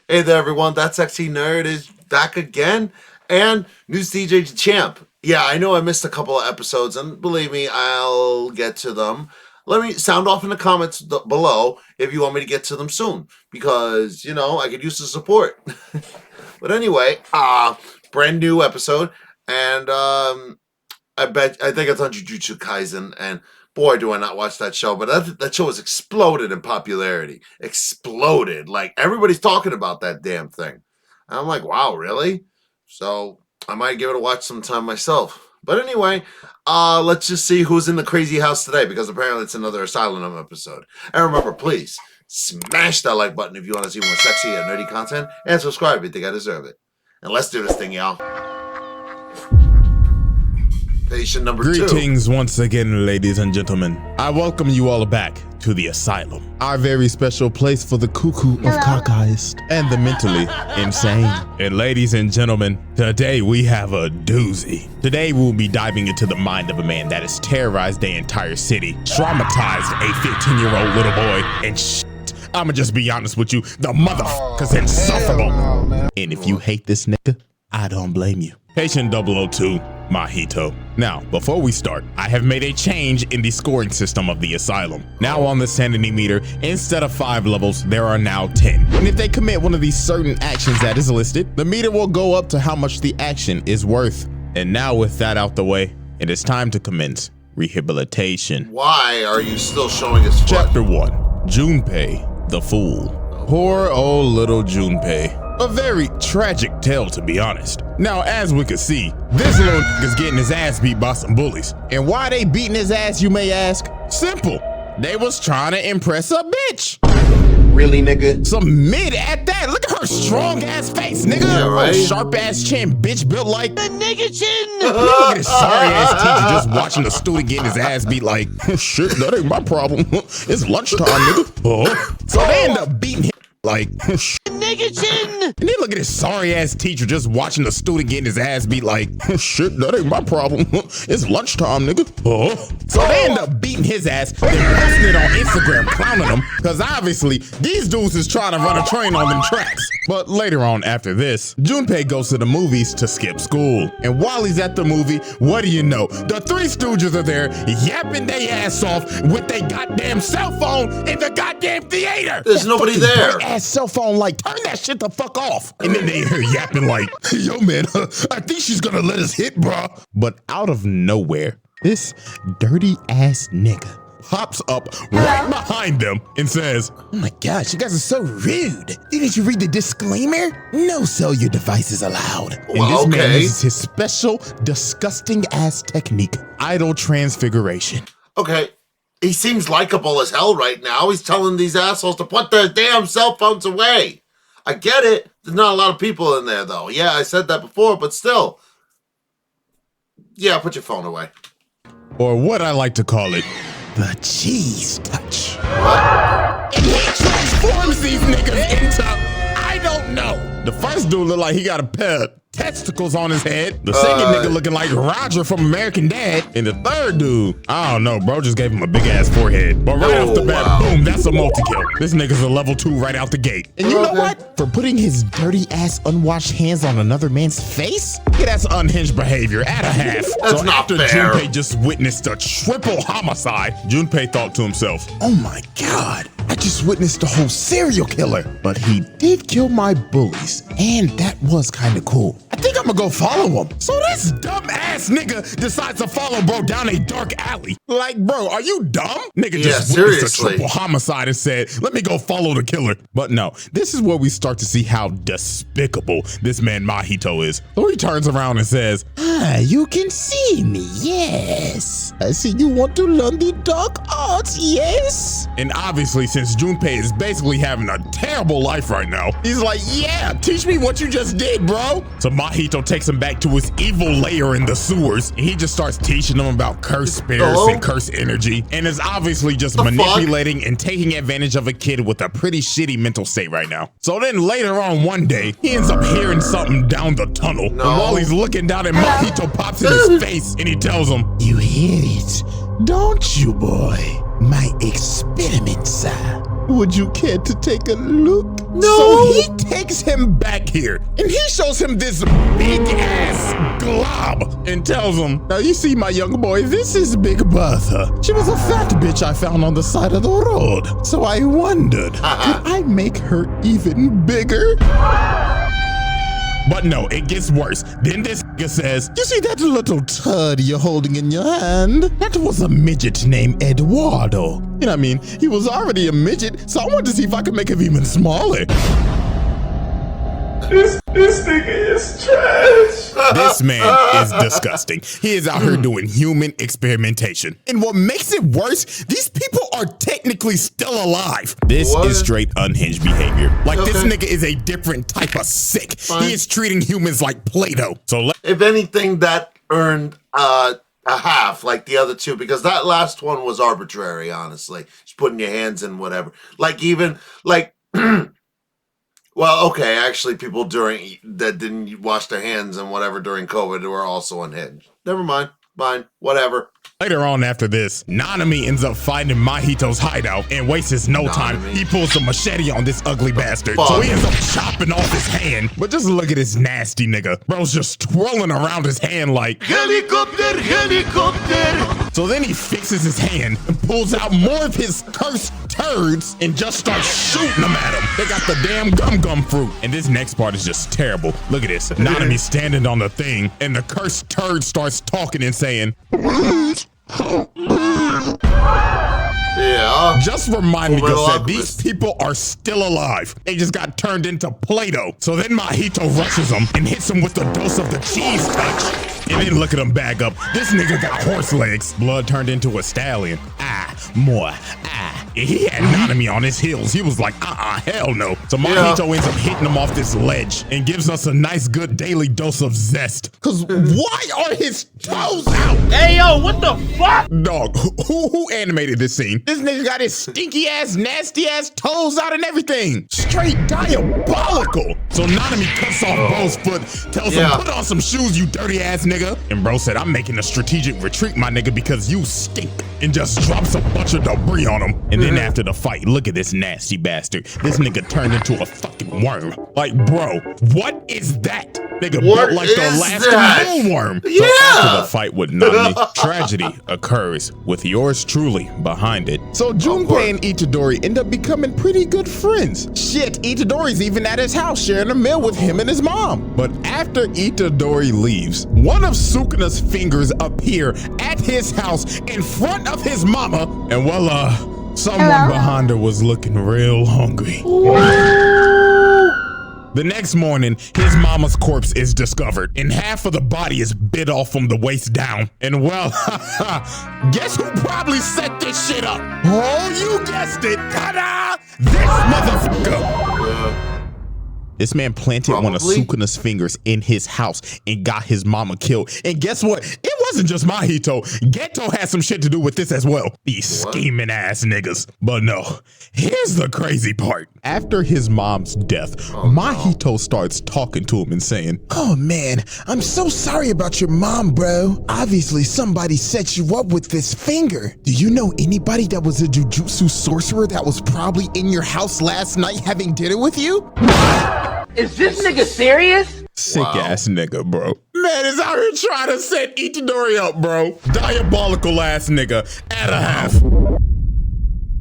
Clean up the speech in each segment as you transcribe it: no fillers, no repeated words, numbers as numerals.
Hey there, everyone. That sexy nerd is back again, and News DJ Champ. Yeah, I know I missed a couple of episodes, and believe me, I'll get to them. Let me sound off in the comments below if you want me to get to them soon, because I could use the support. But anyway, brand new episode, and I think it's on Jujutsu Kaisen, and boy, do I not watch that show. But that show has exploded in popularity. Exploded. Like, everybody's talking about that damn thing. And I'm like, wow, really? So I might give it a watch sometime myself. But anyway, let's just see who's in the crazy house today, because apparently it's another Asylum episode. And remember, please smash that like button if you want to see more sexy and nerdy content, and subscribe if you think I deserve it. And let's do this thing, y'all. Patient number Greetings once again, ladies and gentlemen. I welcome you all back to the Asylum, our very special place for the cuckoo of cockeyed and the mentally insane. And ladies and gentlemen, today we have a doozy. Today we'll be diving into the mind of a man that has terrorized the entire city, traumatized a 15-year-old little boy, and I'ma just be honest with you, the motherfucker's insufferable. And if you hate this nigga, I don't blame you. Patient 002, MAHITO. Now, before we start, I have made a change in the scoring system of the Asylum. Now on the sanity meter, instead of 5 levels, there are now 10. And if they commit one of these certain actions that is listed, the meter will go up to how much the action is worth. And now with that out the way, it is time to commence rehabilitation. Why are you still showing us Chapter 1, Junpei, the Fool. Poor old little Junpei. A very tragic tale, to be honest. Now, as we can see, this little is getting his ass beat by some bullies. And why they beating his ass, you may ask? Simple. They was trying to impress a bitch. Really, nigga? Some mid at that. Look at her strong ass face, nigga. Yeah, right? Sharp ass chin, bitch built like a nigga chin. Look at this sorry ass teacher just watching the student getting his ass beat like, shit, that ain't my problem. It's lunchtime, nigga. So they end up beating him like, nigga chin. And then look at this sorry ass teacher just watching the student getting his ass beat like, shit, that ain't my problem. It's lunchtime, nigga. So they end up beating his ass, then posting it on Instagram, clowning him, because obviously these dudes is trying to run a train on them tracks. But later on after this, Junpei goes to the movies to skip school. And while he's at the movie, what do you know? The Three Stooges are there yapping their ass off with their goddamn cell phone in the goddamn theater. There's nobody there. Ass cell phone, like, turn that shit the fuck off. And then they hear yapping like, yo man, I think she's gonna let us hit, bro. But out of nowhere, this dirty ass nigga pops up right behind them and says, oh my gosh, you guys are so rude. Didn't you read the disclaimer? No cellular devices allowed. And this man uses his special, disgusting ass technique, idle transfiguration. Okay. He seems likable as hell right now. He's telling these assholes to put their damn cell phones away. I get it. There's not a lot of people in there, though. Yeah, I said that before, but still. Yeah, put your phone away. Or what I like to call it, the cheese touch. What? And he transforms these niggas into, I don't know. The first dude looked like he got a pair of testicles on his head. The second nigga looking like Roger from American Dad. And the third dude, I don't know, bro just gave him a big ass forehead. But right off the bat, boom, that's a multi-kill. This nigga's a level 2 right out the gate. And you know what? For putting his dirty ass unwashed hands on another man's face? Yeah, that's unhinged behavior at a half. That's so not after fair. Junpei just witnessed a triple homicide, Junpei thought to himself, oh my God, I just witnessed a whole serial killer. But he did kill my bullies, and that was kind of cool. I think I'm gonna go follow him. So this dumb ass nigga decides to follow bro down a dark alley. Like, bro, are you dumb? Nigga just witnessed a triple homicide and said, let me go follow the killer. But no, this is where we start to see how despicable this man MAHITO is. So he turns around and says, you can see me, yes. I see you want to learn the dark arts, yes. And obviously, since Junpei is basically having a terrible life right now, he's like, yeah, teach me what you just did, bro. So MAHITO takes him back to his evil lair in the sewers, and he just starts teaching them about cursed spirits and cursed energy, and is obviously just manipulating and taking advantage of a kid with a pretty shitty mental state right now. So then later on one day, he ends up hearing something down the tunnel, and while he's looking down at MAHITO pops in his face, and he tells him, you hear it, don't you, boy? My experiments, Would you care to take a look? No. So he takes him back here, and he shows him this big-ass glob and tells him, now you see my young boy, this is Big Bertha. She was a fat bitch I found on the side of the road. So I wondered, could I make her even bigger? But no, it gets worse. Then this nigga says, you see that little turd you're holding in your hand? That was a midget named Eduardo. You know what I mean? He was already a midget, so I wanted to see if I could make him even smaller. This nigga is trash. This man is disgusting. He is out here doing human experimentation. And what makes it worse, these people are technically still alive. This is straight unhinged behavior. Like this nigga is a different type of sick. He is treating humans like Play-Doh. So if anything, that earned a half like the other two, because that last one was arbitrary, honestly. Just putting your hands in whatever. Like even like well, okay, actually people during that didn't wash their hands and whatever during COVID were also unhinged. Never mind. Fine. Whatever. later on after this, Nanami ends up finding Mahito's hideout and wastes no time. He pulls a machete on this ugly bastard. So he ends up chopping off his hand. But just look at this nasty nigga. Bro's just twirling around his hand like helicopter, helicopter. So then he fixes his hand and pulls out more of his cursed turds and just starts shooting them at him. They got the damn gum fruit. And this next part is just terrible. Look at this. Nanami standing on the thing and the cursed turd starts talking and saying, yeah. Just reminding us that these people are still alive. They just got turned into Play-Doh. So then Mahito rushes them and hits him with the dose of the cheese touch. And then look at him back up. This nigga got horse legs. Blood turned into a stallion. More. He had Nanami on his heels. He was like, hell no. So Mahito ends up hitting him off this ledge and gives us a nice good daily dose of zest. Cause why are his toes out? Hey yo, what the fuck? Dog, who animated this scene? This nigga got his stinky ass, nasty ass toes out and everything. Straight diabolical. So Nanami cuts off Bro's foot, tells him, put on some shoes, you dirty ass nigga. And Bro said, I'm making a strategic retreat, my nigga, because you stink. And just drops a bunch of debris on him. And then after the fight, look at this nasty bastard. This nigga turned into a fucking worm. Like, bro, what is that? Nigga built like the last moonworm. So after the fight with Nanami, tragedy occurs with yours truly behind it. So Junpei and Itadori end up becoming pretty good friends. Shit, Itadori's even at his house sharing a meal with him and his mom. But after Itadori leaves, one of Sukuna's fingers appear at his house in front of his mama. And voila, someone behind her was looking real hungry. The next morning, his mama's corpse is discovered, and half of the body is bit off from the waist down. And well, guess who probably set this shit up? Oh, you guessed it. Ta-da! This motherfucker. This man planted one of Sukuna's fingers in his house and got his mama killed. And guess what? It wasn't just Mahito. Geto had some shit to do with this as well. These scheming ass niggas. But no, here's the crazy part. After his mom's death, Mahito starts talking to him and saying, oh man, I'm so sorry about your mom, bro. Obviously somebody set you up with this finger. Do you know anybody that was a jujutsu sorcerer that was probably in your house last night having dinner with you? Is this nigga serious? Sick ass nigga, bro. Man is out here trying to set Itadori up, bro. Diabolical ass nigga at a half.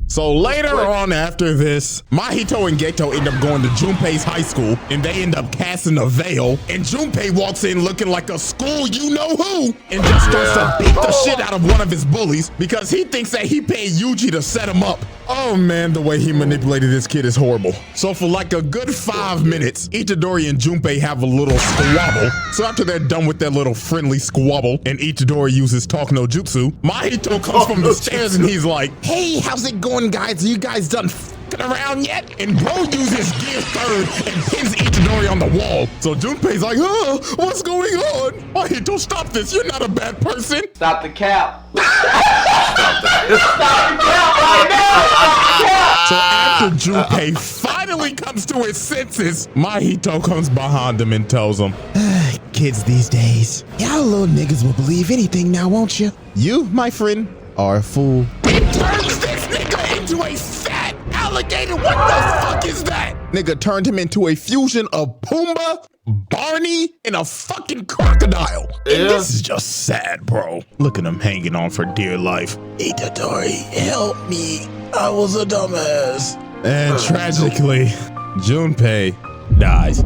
So later on after this, Mahito and Geto end up going to Junpei's high school and they end up casting a veil. And Junpei walks in looking like a school you-know-who and just starts to beat the shit out of one of his bullies because he thinks that he paid Yuji to set him up. Oh man, the way he manipulated this kid is horrible. So for like a good 5 minutes, Itadori and Junpei have a little squabble. So after they're done with their little friendly squabble and Itadori uses talk no jutsu, Mahito comes from the stairs and he's like, hey, how's it going, guys? Are you guys done f***ing around yet? And Bro uses gear third and pins Itadori on the wall. So Junpei's like, what's going on? Mahito, stop this. You're not a bad person. Stop the cap. Stop the cap right now. So after Junpei finally comes to his senses, Mahito comes behind him and tells him, kids these days, y'all little niggas will believe anything now, won't you? You, my friend, are a fool. It turns this nigga into a fat alligator. What the fuck is that? Nigga turned him into a fusion of Pumbaa, Barney, and a fucking crocodile. Yeah. And this is just sad, bro. Look at him hanging on for dear life. Itadori, help me. I was a dumbass. And tragically, Junpei dies.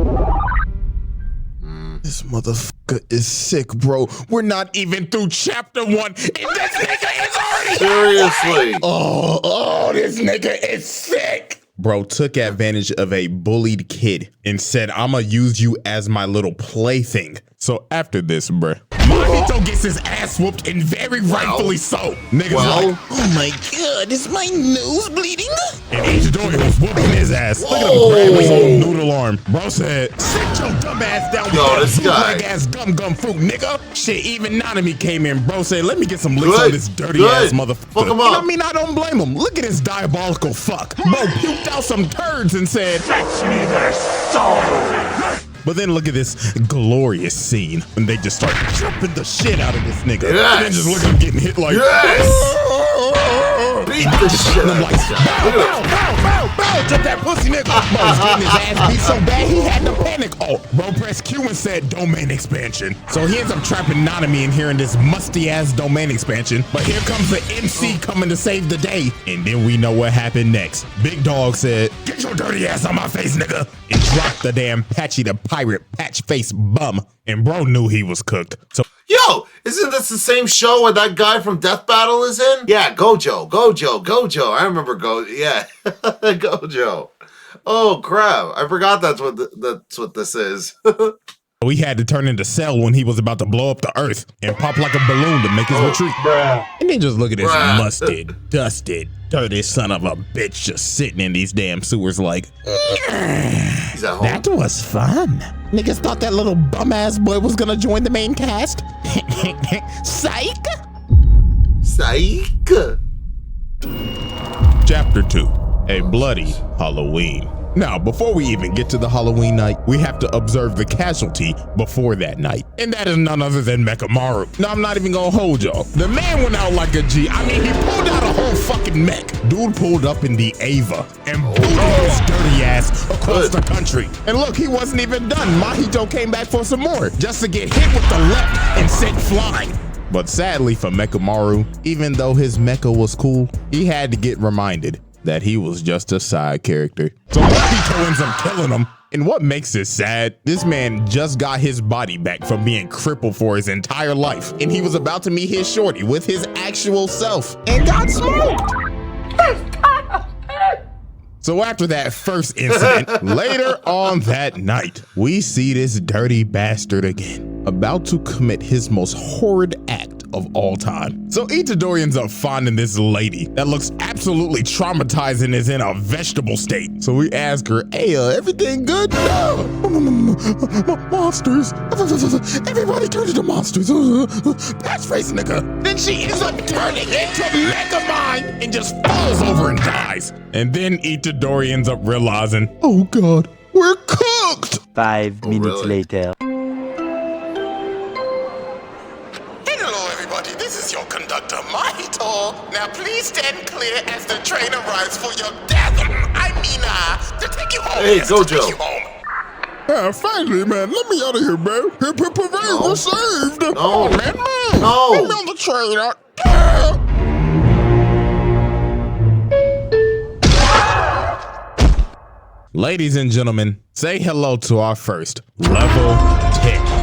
This motherfucker is sick, bro. We're not even through chapter 1, and this nigga is already Seriously. Oh, this nigga is sick. Bro took advantage of a bullied kid and said, I'ma use you as my little plaything. So after this, bruh, Mahito gets his ass whooped, and very rightfully so. Niggas like, oh my god, is my nose bleeding? And Itadori was whooping his ass. Look at him grab his own noodle arm. Bro said, sit your dumb ass down with this that guy. bootleg ass gum fruit, nigga. Shit, even Nanami came in. Bro said, let me get some licks on this dirty ass motherfucker. Fuck him And up. I mean, I don't blame him. Look at this diabolical fuck. Bro puked out some turds and said, fetch me their soul. But then look at this glorious scene when they just start jumping the shit out of this nigga. Yes. And then just look at him getting hit like, Beat the shit out of this guy. bow, jump that pussy nigga. Bro was getting his ass beat so bad he had to panic. Oh, bro pressed Q and said domain expansion. So he ends up trapping Nanami in here in this musty ass domain expansion. But here comes the MC coming to save the day. And then we know what happened next. Big Dog said, get your dirty ass on my face, nigga. And dropped the damn Patchy the pirate patch face bum. And bro knew he was cooked. So Yo, isn't this the same show where that guy from Death Battle is in? Yeah, Gojo. I remember yeah, Gojo. Oh crap! I forgot that's what this is. we had to turn into Cell when he was about to blow up the earth and pop like a balloon to make his retreat. And then just look at this musted, dusted, dirty son of a bitch just sitting in these damn sewers like, He's at home. that was fun. Niggas thought that little bum ass boy was gonna join the main cast. Psych. Psych. Chapter 2, a bloody Halloween. Now, before we even get to the Halloween night, we have to observe the casualty before that night. And that is none other than Mekamaru. Now, I'm not even gonna hold y'all. The man went out like a G. I mean, he pulled out a whole fucking mech. Dude pulled up in the Ava and booted his dirty ass across the country. And look, he wasn't even done. Mahito came back for some more, just to get hit with the left and sent flying. But sadly for Mekamaru, even though his mecha was cool, he had to get reminded that he was just a side character. So Mahito ends up killing him. And what makes it sad, this man just got his body back from being crippled for his entire life. And he was about to meet his shorty with his actual self and got smoked. So after that first incident, later on that night, we see this dirty bastard again, about to commit his most horrid act of all time. So Itadori ends up finding this lady that looks absolutely traumatized and is in a vegetable state. So we ask her, hey, everything good? No. Monsters. Everybody turned into monsters. Patch face nigga. Then she ends up turning into Megamind and just falls over and dies. And then Itadori ends up realizing, oh God, we're cooked. 5 minutes later. Hello, everybody. This is your conductor, Mahito. Now, please stand clear as the train arrives for your death. To take you home. Hey, yes, to Gojo. take you home. Finally, man. Let me out of here, man. Hip, hip, hooray. We're saved. No. Oh, man. No. Let me on the train. Ladies and gentlemen, say hello to our first level 10.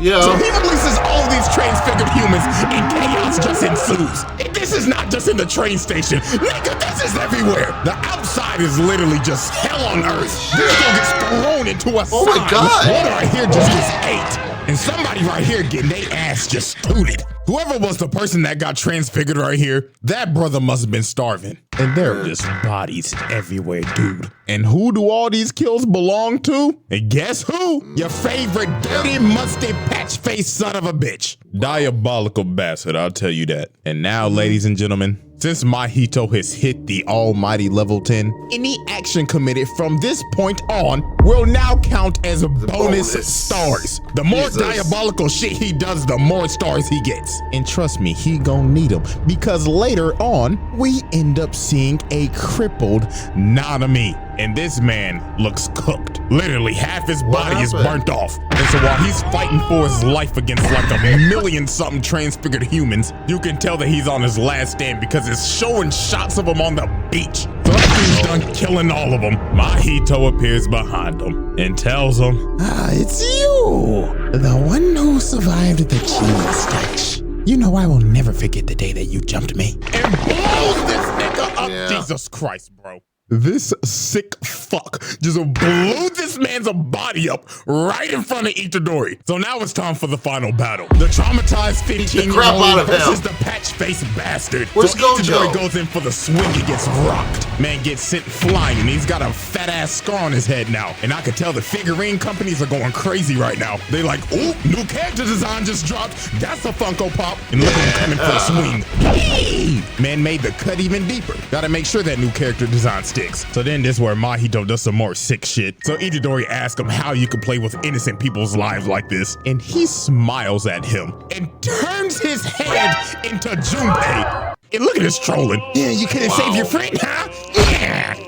Yeah. So he releases all of these transfigured humans and chaos just ensues. And this is not just in the train station. Nigga, this is everywhere. The outside is literally just hell on earth. This girl gets thrown into a Oh my sign. God. One right here just gets ate. And somebody right here getting their ass just tooted. Whoever was the person that got transfigured right here, that brother must have been starving. And there are just bodies everywhere, dude. And who do all these kills belong to? And guess who? Your favorite dirty, musty, patch-faced son of a bitch. Diabolical bastard, I'll tell you that. And now, ladies and gentlemen, Since MAHITO has hit the almighty level 10, any action committed from this point on will now count as bonus stars. The more diabolical shit he does, the more stars he gets. And trust me, he gonna need them, because later on, we end up seeing a crippled Nanami. And this man looks cooked. Literally half his body is burnt off. And so while he's fighting for his life against like a million something transfigured humans, you can tell that he's on his last stand because it's showing shots of him on the beach. So after he's done killing all of them, MAHITO appears behind him and tells him, it's you, the one who survived the cheese touch. You know I will never forget the day that you jumped me. And blows this nigga up. Yeah. Jesus Christ, bro. This sick fuck just blew this man's body up right in front of Itadori. So now it's time for the final battle. The traumatized 15-year-old versus the patch-faced bastard. So Itadori goes in for the swing and gets rocked. Man gets sent flying and he's got a fat-ass scar on his head now. And I could tell the figurine companies are going crazy right now. They like, ooh, new character design just dropped. That's a Funko Pop. And look at him coming for the swing. Hey! Man made the cut even deeper. Gotta make sure that new character design sticks. So then this is where MAHITO does some more sick shit. So Itadori asks him how you can play with innocent people's lives like this. And he smiles at him and turns his head into Junpei. And look at this trolling. Yeah, you couldn't save your friend, huh? Yeah.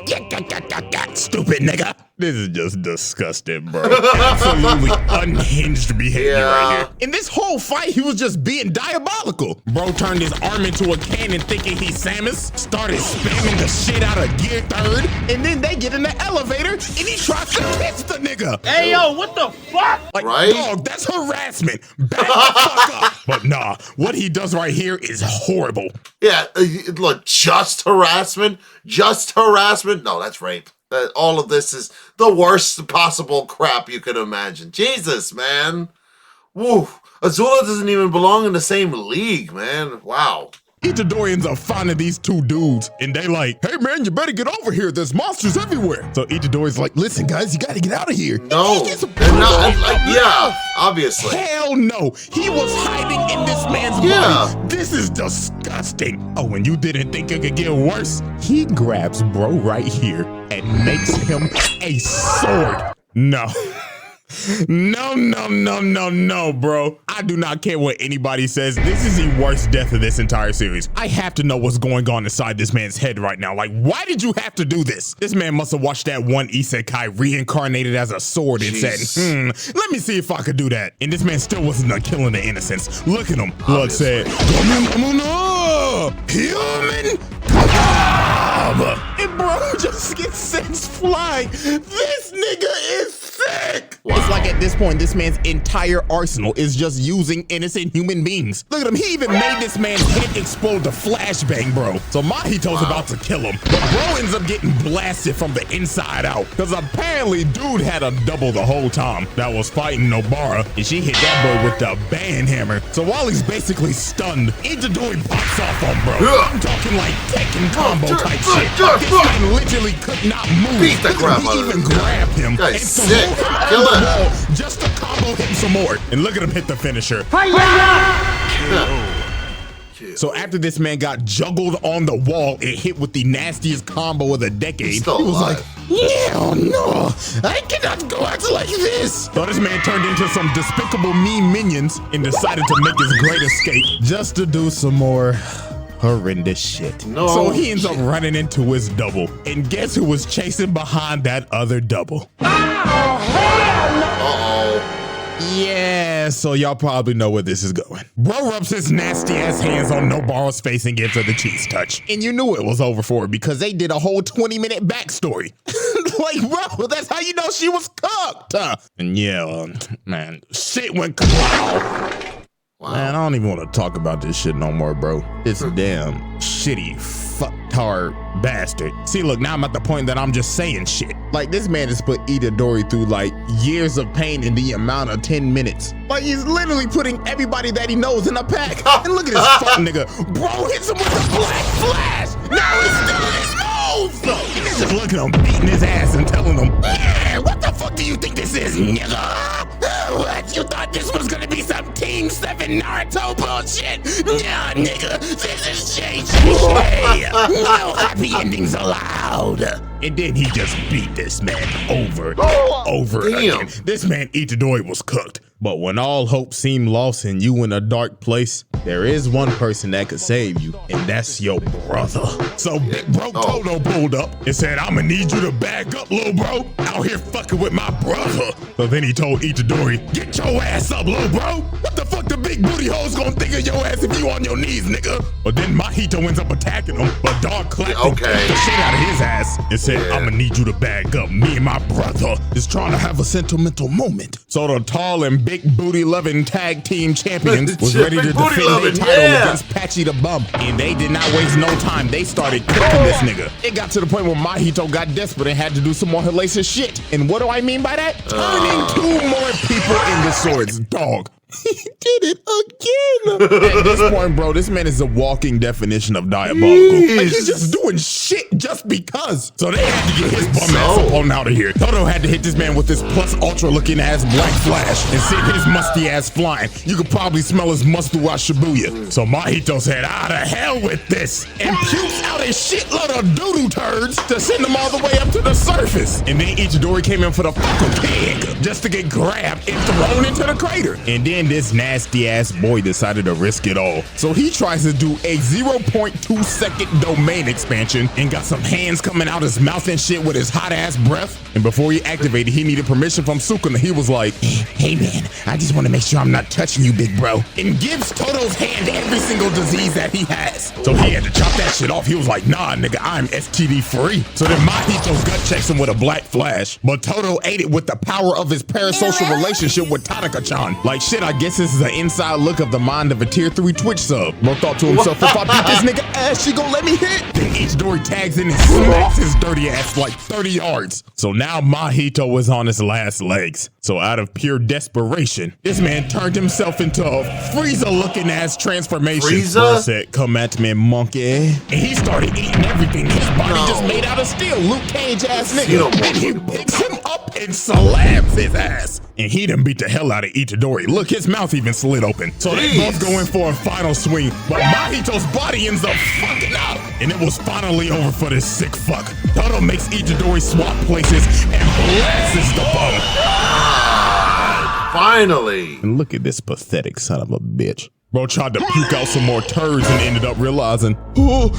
Stupid nigga. This is just disgusting, bro. Absolutely unhinged behavior right here. In this whole fight, he was just being diabolical. Bro turned his arm into a cannon thinking he's Samus, started spamming the shit out of Gear 3rd, and then they get in the elevator and he tries to kiss the nigga. Hey, yo, what the fuck? Like, dog, that's harassment. Back the fuck up. But nah, what he does right here is horrible. Yeah, look, just harassment? Just harassment? No, that's rape. All of this is the worst possible crap you could imagine. Jesus, man. Woo. Azula doesn't even belong in the same league, man. Wow. Itadori ends up finding these two dudes, and they like, hey man, you better get over here. There's monsters everywhere. So Itadori's like, listen guys, you gotta get out of here. No, they're not, yeah, obviously. Hell no, he was hiding in this man's body. This is disgusting. Oh, and you didn't think it could get worse? He grabs bro right here and makes him a sword. No. No, bro. I do not care what anybody says. This is the worst death of this entire series. I have to know what's going on inside this man's head right now. Like, why did you have to do this? This man must have watched that one isekai reincarnated as a sword and said, let me see if I could do that. And this man still wasn't done killing the innocents. Look at him. Blood said, human cob. And bro just gets sent flying. This nigga is sick. It's like at this point, this man's entire arsenal is just using innocent human beings. Look at him. He even made this man's head explode to flashbang, bro. So MAHITO's about to kill him. But bro ends up getting blasted from the inside out. Because apparently dude had a double the whole time that was fighting Nobara. And she hit that boy with the band hammer. So while he's basically stunned, Itadori pops off on bro. I'm talking like Tekken combo type shit. This man literally could not move. He even grabbed him. And sick. Kill him. Just to combo him some more. And look at him hit the finisher. So after this man got juggled on the wall and hit with the nastiest combo of the decade, he was like, no, I cannot go out like this. So this man turned into some despicable me minions and decided to make his great escape just to do some more horrendous shit. So he ends up running into his double. And guess who was chasing behind that other double? Yeah, so y'all probably know where this is going. Bro rubs his nasty ass hands on Nobara's face and gives her the cheese touch. And you knew it was over for her because they did a whole 20-minute backstory. Like, bro, that's how you know she was cooked. And yeah, man, shit went kapow. Wow. Man, I don't even want to talk about this shit no more, bro. It's a damn shitty, fucktard bastard. See, look, now I'm at the point that I'm just saying shit. Like, this man has put Itadori through, like, years of pain in the amount of 10 minutes. Like, he's literally putting everybody that he knows in a pack. And look at this fuck nigga. Bro hits him with a black flash. Now he's still in his moves. He's just looking at him, beating his ass and telling him, yeah, what the fuck do you think this is, nigga? What? You thought this was gonna be some Team 7 Naruto bullshit? Nah, nigga, this is JJJ. No happy endings allowed. And then he just beat this man over and over again. This man Itadori was cooked. But when all hope seemed lost and you in a dark place, there is one person that could save you, and that's your brother. So Big Bro Toto pulled up and said, I'ma need you to back up, little bro. Out here fucking with my brother. So then he told Itadori, get your ass up, little bro. What the fuck the big booty hoes gonna think of your ass if you on your knees, nigga? But then Mahito ends up attacking him, but Dog clapped the shit out of his ass and said, I'ma need you to back up. Me and my brother is trying to have a sentimental moment. So the tall and big booty loving tag team champions was ready to defend their title against Patchy the Bum. And they did not waste no time. They started cooking this nigga. It got to the point where Mahito got desperate and had to do some more hellacious shit. And what do I mean by that? Turning 2 more people into swords. Dog. He did it again. At this point, bro, this man is a walking definition of diabolical. Like, he's just doing shit just because. So they had to get his bum ass up on out of here. Toto had to hit this man with this plus ultra looking ass black flash and send his musty ass flying. You could probably smell his must throughout Shibuya. So Mahito said, out of hell with this, and pukes out a shitload of doo-doo turds to send them all the way up to the surface. And then Itadori came in for the fucking pig just to get grabbed and thrown into the crater. And then this nasty ass boy decided to risk it all. So he tries to do a 0.2 second domain expansion and got some hands coming out his mouth and shit with his hot ass breath. And before he activated, he needed permission from Sukuna. He was like, hey man, I just want to make sure I'm not touching you, big bro. And gives Toto's hand every single disease that he has. So he had to chop that shit off. He was like, nah, nigga, I'm STD free. So then Mahito's gut checks him with a black flash. But Toto ate it with the power of his parasocial relationship with Tanaka-chan. Like, shit, I guess this is an inside look of the mind of a tier 3 Twitch sub. Bro thought to himself, if I beat this nigga ass, she gon' let me hit. Then Itadori tags in and smacks his dirty ass like 30 yards. So now Mahito is on his last legs. So out of pure desperation, this man turned himself into a Frieza looking ass transformation. Frieza said, come at me, monkey. And he started eating everything. His body just made out of steel. Luke Cage ass nigga. And he picks him up and slams his ass. And he done beat the hell out of Itadori. Look, his mouth even slid open. So they both go in for a final swing, but Mahito's body ends up fucking up. And it was finally over for this sick fuck. Toto makes Itadori swap places and blasts the bum. Finally. And look at this pathetic son of a bitch. Bro tried to puke out some more turds and ended up realizing, oh,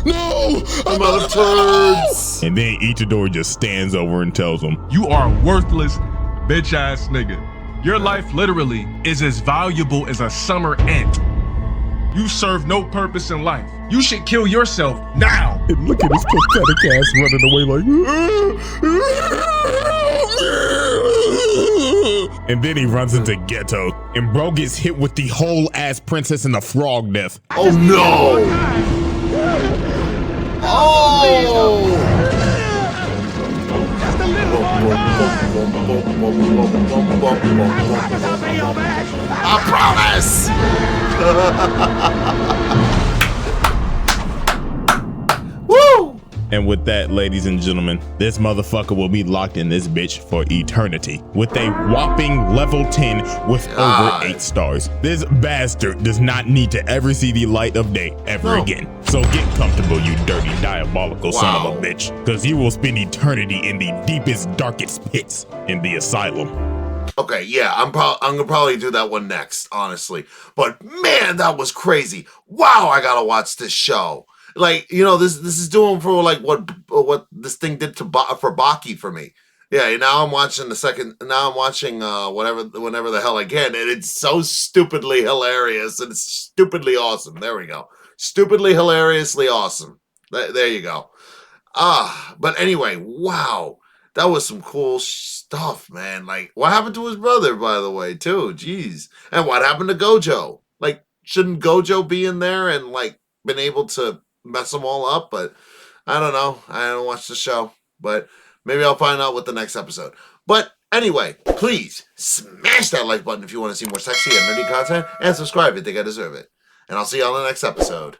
no, I'm out of turds. And then Itadori just stands over and tells him, you are a worthless, bitch ass nigga. Your life literally is as valuable as a summer ant. You serve no purpose in life. You should kill yourself now. And look at this pathetic ass running away like, and then he runs into Ghetto, and bro gets hit with the whole ass Princess and the Frog death. Oh no! Oh! I promise! Woo! And with that, ladies and gentlemen, this motherfucker will be locked in this bitch for eternity with a whopping level 10 with over 8 stars. This bastard does not need to ever see the light of day ever again. So get comfortable, you dirty, diabolical son of a bitch, because you will spend eternity in the deepest, darkest pits in the asylum. Okay, yeah, I'm gonna probably do that one next, honestly. But man, that was crazy. Wow, I gotta watch this show. Like, you know, this is doing for like what this thing did to for Baki for me. Yeah, now I'm watching now I'm watching whenever the hell I can, and it's so stupidly hilarious and it's stupidly awesome. There we go. Stupidly hilariously awesome. There you go. But anyway, wow. That was some cool stuff, man. Like, what happened to his brother, by the way, too? Jeez. And what happened to Gojo? Like, shouldn't Gojo be in there and like been able to mess them all up? But I don't know. I don't watch the show, but maybe I'll find out with the next episode. But anyway, please smash that like button if you want to see more sexy and nerdy content, and subscribe if you think I deserve it. And I'll see you on the next episode.